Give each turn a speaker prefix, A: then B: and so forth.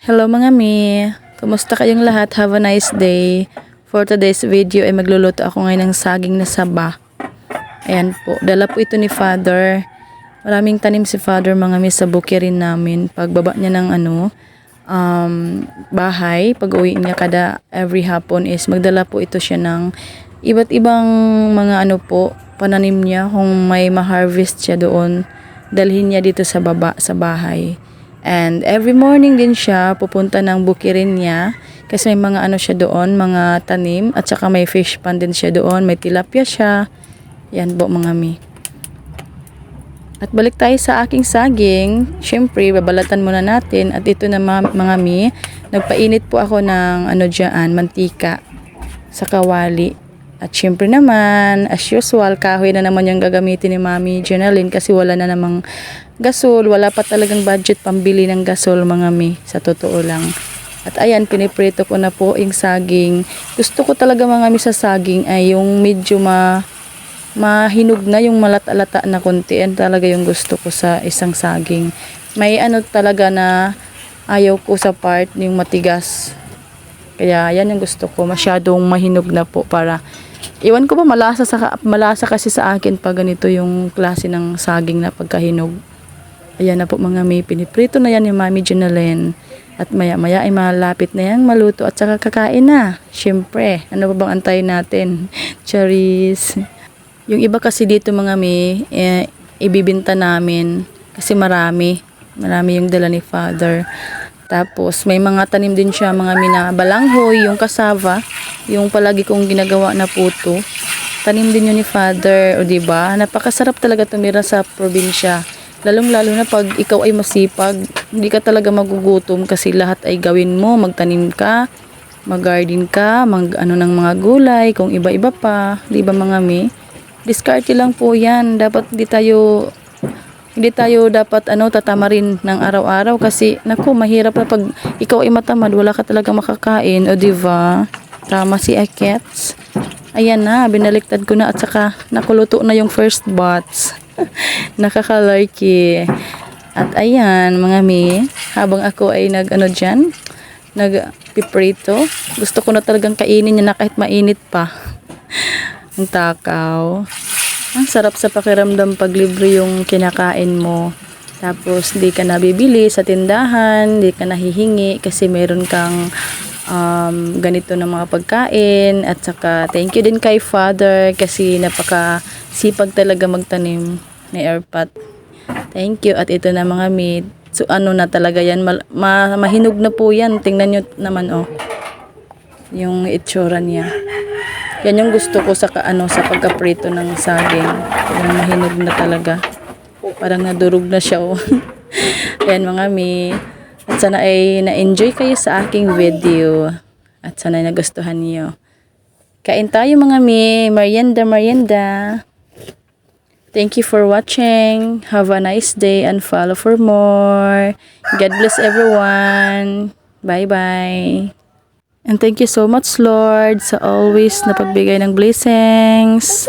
A: Hello mga mi! Kumusta kayong lahat? Have a nice day. For today's video ay magluluto ako ngayon ng saging na saba. Ayan po. Dala po ito ni Father. Maraming tanim si Father mga mi sa bukirin namin. Pagbaba niya ng bahay, pag uwi niya every hapon is magdala po ito siya ng iba't ibang mga pananim niya. Kung may ma-harvest siya doon, dalhin niya dito sa baba sa bahay. And every morning din siya pupunta ng bukirin niya kasi may mga siya doon, mga tanim, at saka may fish pond din siya doon, may tilapia siya. Yan po mga mi. At balik tayo sa aking saging. Syempre, babalatan muna natin. At ito na mga mi, nagpainit po ako ng mantika sa kawali. At syempre naman, as usual, kahoy na naman yung gagamitin ni Mami Jenaline kasi wala na namang gasol. Wala pa talagang budget pambili ng gasol mga mi, sa totoo lang. At ayan, piniprito ko na po yung saging. Gusto ko talaga mga mi sa saging ay yung medyo mahinog na, yung malata-lata na konti. Yan talaga yung gusto ko sa isang saging. May talaga na ayaw ko sa part, yung matigas. Kaya yan yung gusto ko, masyadong mahinog na po para iwan ko ba malasa kasi sa akin pag ganito yung klase ng saging na pagkahinog. Ayan na po mga may piniprito na yan ni Mami Jenaline. At maya maya ay malapit na yan maluto at saka kakain na. Syempre, ano ba bang antayin natin? Charis. Yung iba kasi dito mga may ibibinta namin kasi marami yung dala ni Father. Tapos may mga tanim din siya mga balanghoy, yung kasava, yung palagi kong ginagawa na puto. Tanim din yun ni Father, o diba? Napakasarap talaga tumira sa probinsya. Lalong-lalo na pag ikaw ay masipag, hindi ka talaga magugutom kasi lahat ay gawin mo, magtanim ka, mag-garden ka, ng mga gulay, kung iba-iba pa, di ba mga mi? Diskarte lang po 'yan. Dapat hindi tayo dapat tatamarin ng araw-araw kasi naku, mahirap na pag ikaw ay matamad, wala ka talaga makakain, o diba? Tama si Akets. Ayan na, binaliktad ko na at saka nakuluto na yung first batch. Nakakalarky. At ayan, mga mi, habang ako ay nagpiprito, gusto ko na talagang kainin niya na kahit mainit pa. Ang takaw. Ang sarap sa pakiramdam pag libre yung kinakain mo. Tapos di ka nabibili sa tindahan, di ka nahihingi kasi meron kang ganito na mga pagkain. At saka thank you din kay Father kasi napakasipag talaga magtanim ni Airpat. Thank you. At ito na mga meat. So na talaga yan, mahinog na po yan. Tingnan nyo naman yung itsura niya. Yan yung gusto ko sa sa pagkaprito ng saging. Yung mahinog na talaga. Parang nadurog na siya Ayan mga mi. At sana ay na-enjoy kayo sa aking video. At sana ay nagustuhan niyo. Kain tayo mga mi. Merienda. Thank you for watching. Have a nice day and follow for more. God bless everyone. Bye-bye. And thank you so much, Lord, sa always na pagbigay ng blessings.